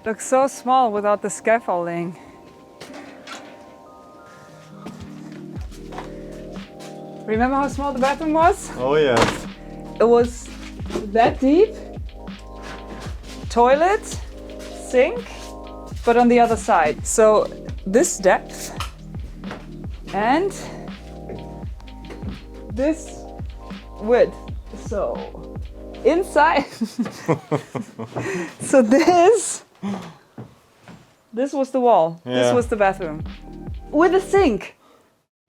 Looks so small without the scaffolding. Remember how small the bathroom was? Oh yes. It was that deep. Toilet, sink, but on the other side. So this depth and this width. So inside. So this was the wall. Yeah. This was the bathroom with a sink.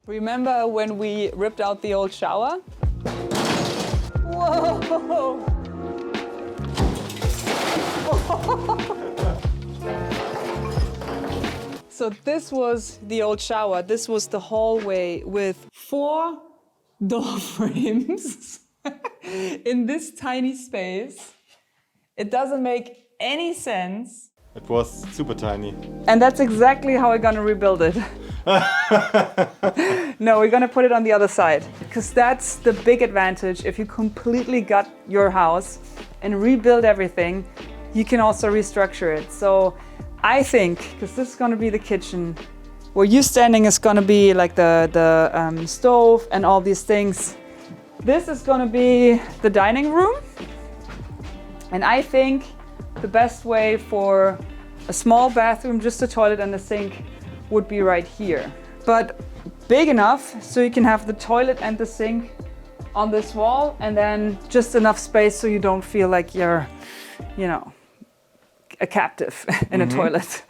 Remember when we ripped out the old shower? Whoa! So this was the old shower. This was the hallway with 4 door frames in this tiny space. It doesn't make any sense. It was super tiny. And that's exactly how we're gonna rebuild it. No, we're gonna put it on the other side. Because that's the big advantage. If you completely gut your house and rebuild everything, you can also restructure it. So I think, because this is gonna be the kitchen, where you're standing is gonna be like the stove and all these things. This is gonna be the dining room. And I think the best way for a small bathroom, just a toilet and a sink, would be right here. But big enough so you can have the toilet and the sink on this wall, and then just enough space so you don't feel like you're, you know, a captive in a toilet.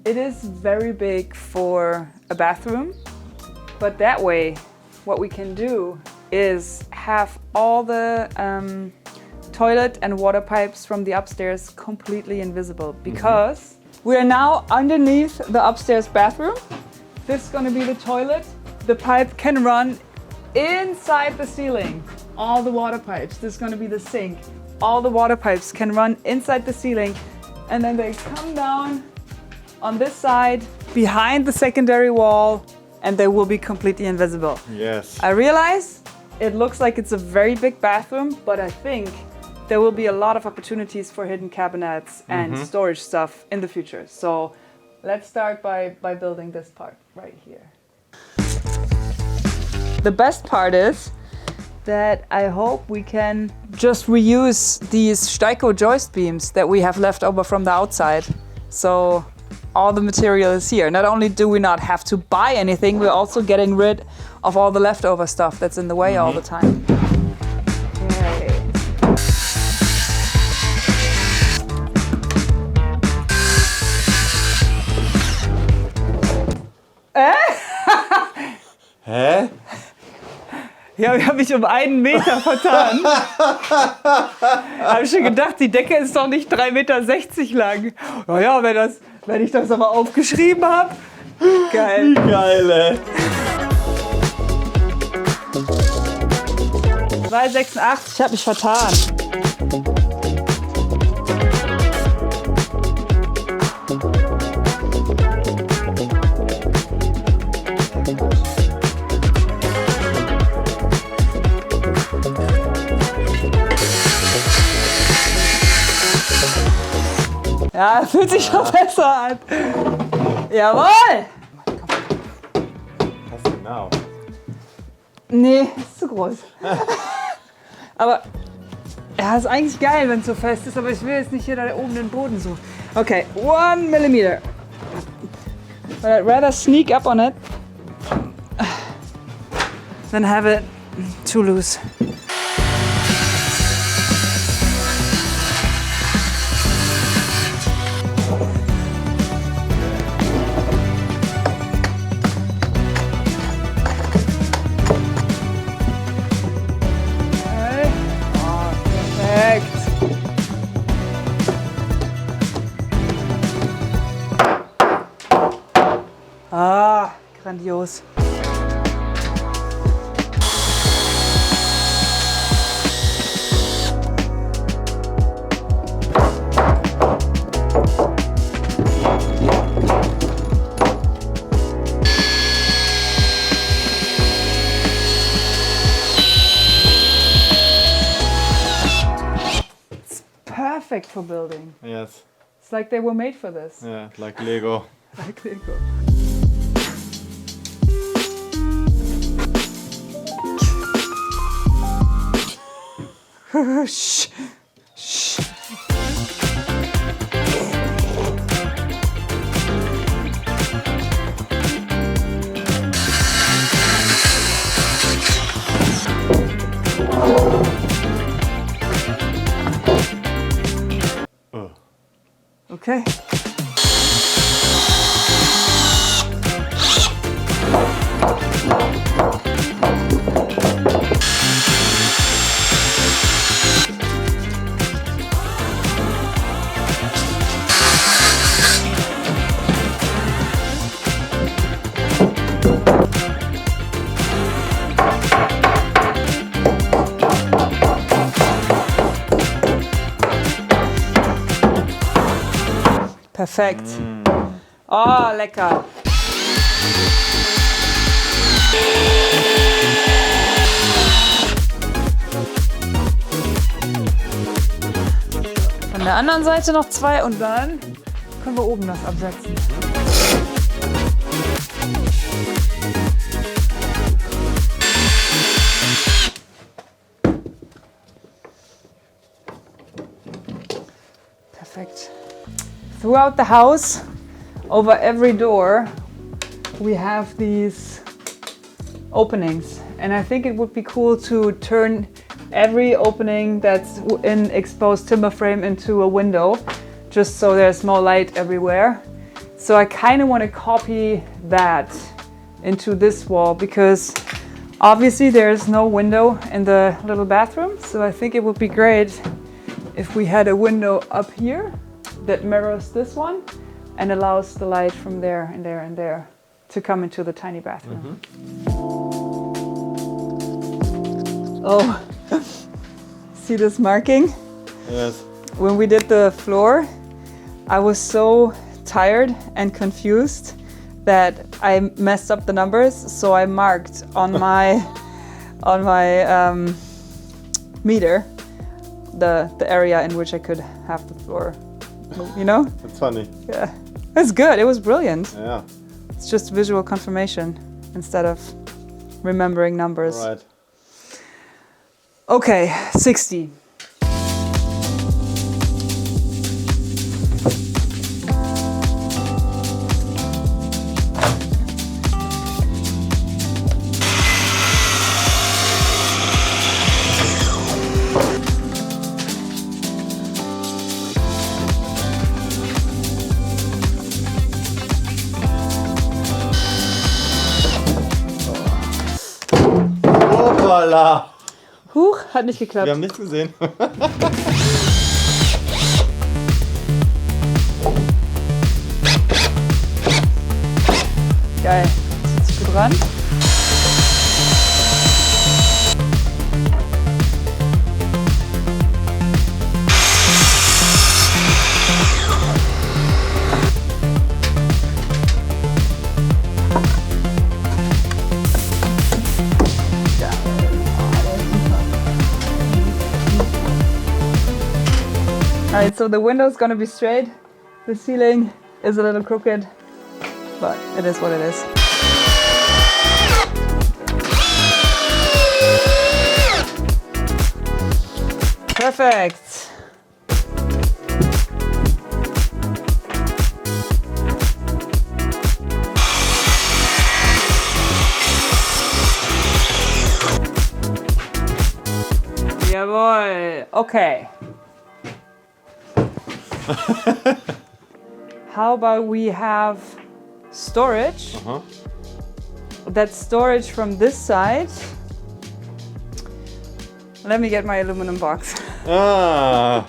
It is very big for a bathroom, but that way what we can do is have all the toilet and water pipes from the upstairs completely invisible, because we are now underneath the upstairs bathroom. This is going to be the toilet. The pipe can run inside the ceiling. All the water pipes. This is going to be the sink. All the water pipes can run inside the ceiling, and then they come down on this side behind the secondary wall, and they will be completely invisible. Yes. I realize it looks like it's a very big bathroom, but I think there will be a lot of opportunities for hidden cabinets and storage stuff in the future. So let's start by building this part right here. The best part is that I hope we can just reuse these Steico joist beams that we have left over from the outside. So all the material is here. Not only do we not have to buy anything, we're also getting rid of all the leftover stuff that's in the way all the time. Okay. Hä? Ja, ich habe mich um 1 Meter vertan. Habe ich schon gedacht, die Decke ist doch nicht 3,60 Meter lang. Naja, wenn ich das aber aufgeschrieben habe. Geil. Wie geil, ey. 2,86, ich habe mich vertan. Ja, fühlt sich schon besser an. Jawohl! Passt genau. Nee, ist zu groß. Aber ja, ist eigentlich geil, wenn es so fest ist, aber ich will jetzt nicht hier da oben den Boden so. Okay, 1 millimeter. But I'd rather sneak up on it than have it too loose. Ah, grandios. perfect for building. Yes. It's like they were made for this. Yeah, like Lego. Like Lego. Shh. Shh. Okay. Perfekt. Oh, lecker. Von der anderen Seite noch 2 und dann können wir oben das absetzen. Perfekt. Throughout the house, over every door, we have these openings. And I think it would be cool to turn every opening that's in exposed timber frame into a window, just so there's more light everywhere. So I kind of want to copy that into this wall because obviously there's no window in the little bathroom. So I think it would be great if we had a window up here that mirrors this one and allows the light from there and there and there to come into the tiny bathroom. Oh, see this marking? Yes. When we did the floor, I was so tired and confused that I messed up the numbers. So I marked on my meter the area in which I could have the floor. You know? That's funny. Yeah. It's good. It was brilliant. Yeah. It's just visual confirmation instead of remembering numbers. Right. Okay, 60. Hoppala! Huch, hat nicht geklappt. Wir haben nichts gesehen. Geil. Das ist gut ran. Alright, so the window's gonna be straight. The ceiling is a little crooked, but it is what it is. Perfect. Jawohl. Okay. How about we have storage? That's storage from this side. Let me get my aluminum box. Ah.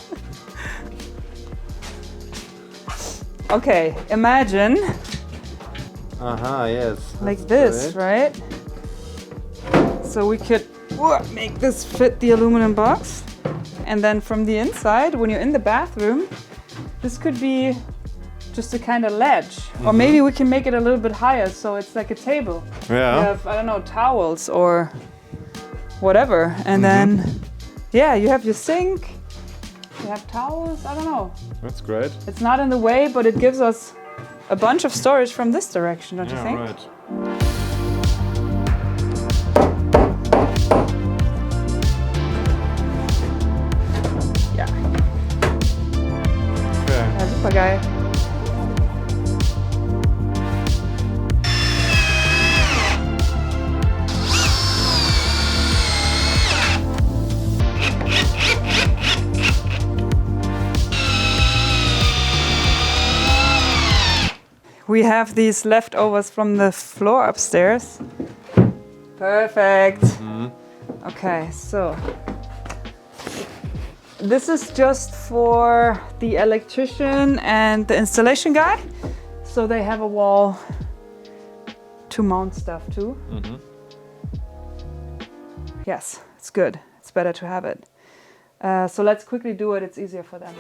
Okay, imagine Yes. like this, right? So we could make this fit the aluminum box. And then from the inside, when you're in the bathroom, this could be just a kind of ledge. Or maybe we can make it a little bit higher so it's like a table. Yeah. You have, I don't know, towels or whatever. And then, yeah, you have your sink. We have towels, I don't know. That's great. It's not in the way, but it gives us a bunch of storage from this direction, don't you think? Right. Ja. Okay. Ja, super geil. We have these leftovers from the floor upstairs. Perfect. Okay, so this is just for the electrician and the installation guy. So they have a wall to mount stuff to. Yes, it's good. It's better to have it. So let's quickly do it. It's easier for them.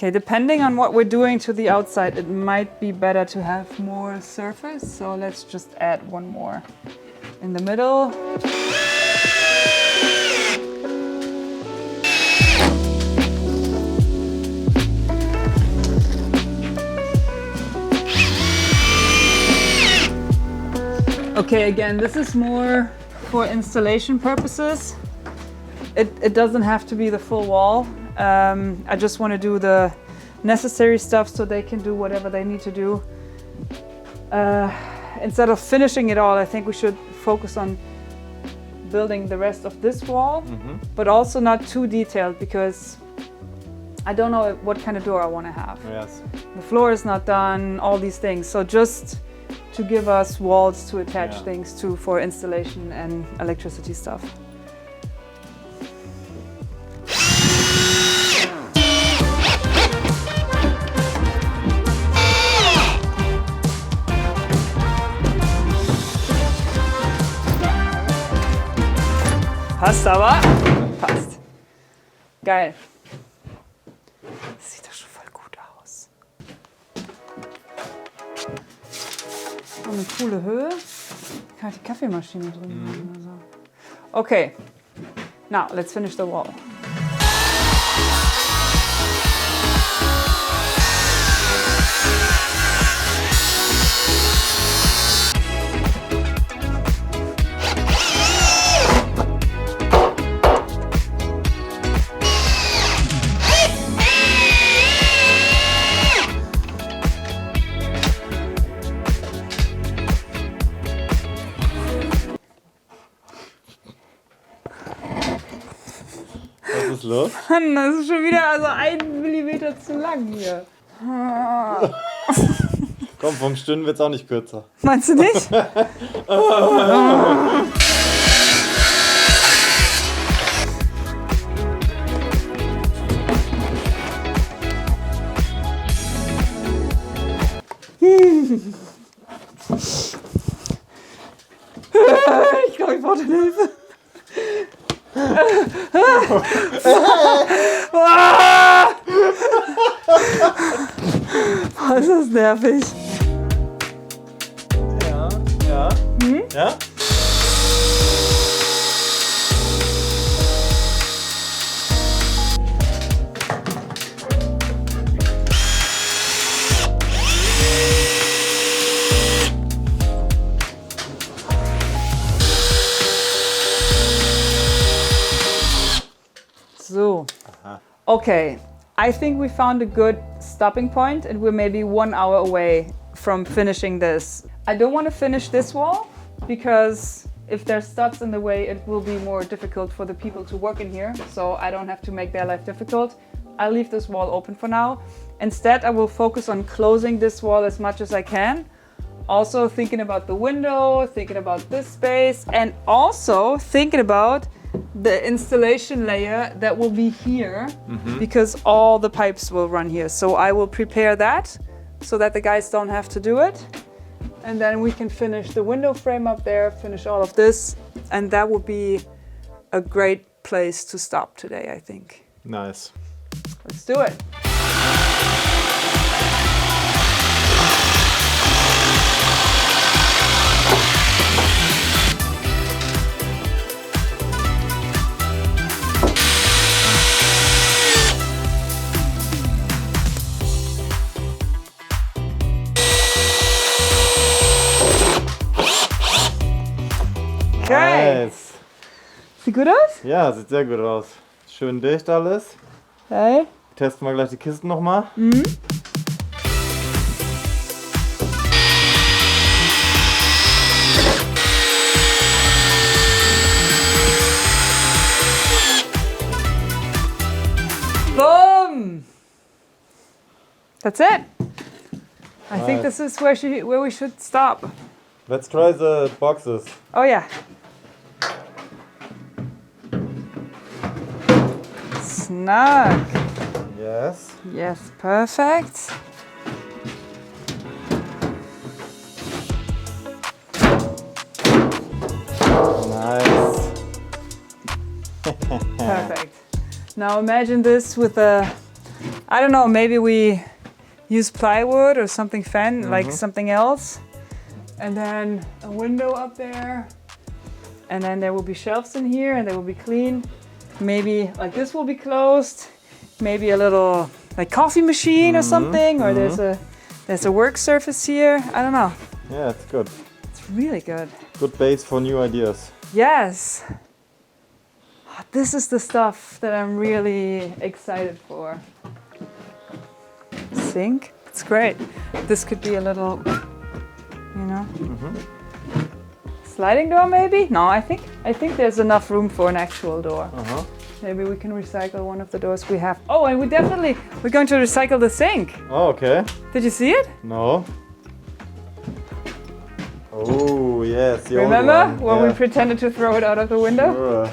Okay, depending on what we're doing to the outside, it might be better to have more surface. So let's just add one more in the middle. Okay, again, this is more for installation purposes. It doesn't have to be the full wall. I just want to do the necessary stuff so they can do whatever they need to do. Instead of finishing it all, I think we should focus on building the rest of this wall, but also not too detailed because I don't know what kind of door I want to have. Yes. The floor is not done, all these things. So just to give us walls to attach things to for installation and electricity stuff. Passt aber. Passt. Geil. Das sieht doch schon voll gut aus. So eine coole Höhe. Kann ich die Kaffeemaschine drin machen oder so. Okay. Now, let's finish the wall. Was ist los? Mann, das ist schon wieder also 1 Millimeter zu lang hier. Komm, vom Stöhnen wird's auch nicht kürzer. Meinst du nicht? Ich glaube, ich brauche deine Hilfe. Boah, ist das nervig. Ja, ja. Ja? So. Okay, I think we found a good stopping point and we're maybe 1 hour away from finishing this. I don't want to finish this wall because if there's studs in the way, it will be more difficult for the people to work in here. So I don't have to make their life difficult. I'll leave this wall open for now. Instead, I will focus on closing this wall as much as I can. Also thinking about the window, thinking about this space, and also thinking about the installation layer that will be here because all the pipes will run here. So I will prepare that so that the guys don't have to do it. And then we can finish the window frame up there, finish all of this, and that would be a great place to stop today, I think. Nice. Let's do it. Okay. Nice. Sieht gut aus? Ja, sieht sehr gut aus. Schön dicht alles. Okay. Testen wir gleich die Kisten nochmal. Boom! That's it. I think this is where we should stop. Let's try the boxes. Oh yeah. Snug. Yes. Yes, perfect. Nice. Perfect. Now imagine this with a, I don't know, maybe we use plywood or something like something else. And then a window up there. And then there will be shelves in here and they will be clean. Maybe like this will be closed. Maybe a little like coffee machine or something. Or there's a work surface here. I don't know. Yeah, it's good. It's really good. Good base for new ideas. Yes. This is the stuff that I'm really excited for. Sink. It's great. This could be a little, you know. Sliding door maybe? No, I think there's enough room for an actual door. Maybe we can recycle one of the doors we have. Oh, and we're going to recycle the sink. Oh, okay. Did you see it? No. Oh, yes. The Remember old one. when we pretended to throw it out of the window? Sure.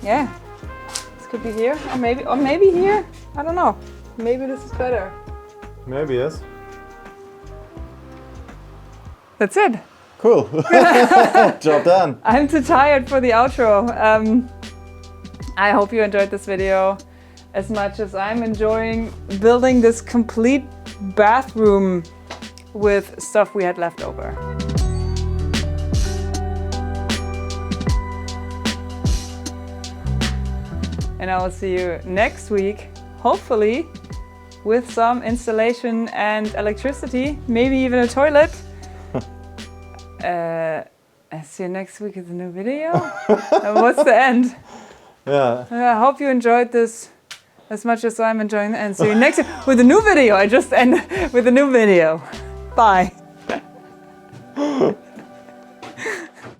Yeah. This could be here, or maybe here. I don't know. Maybe this is better. Maybe, yes. That's it. Cool. Job done. I'm too tired for the outro. I hope you enjoyed this video as much as I'm enjoying building this complete bathroom with stuff we had left over. And I will see you next week, hopefully with some installation and electricity, maybe even a toilet. I see you next week with a new video. What's the end? Yeah. I hope you enjoyed this as much as I'm enjoying it. And see you next week with a new video. I just end with a new video. Bye.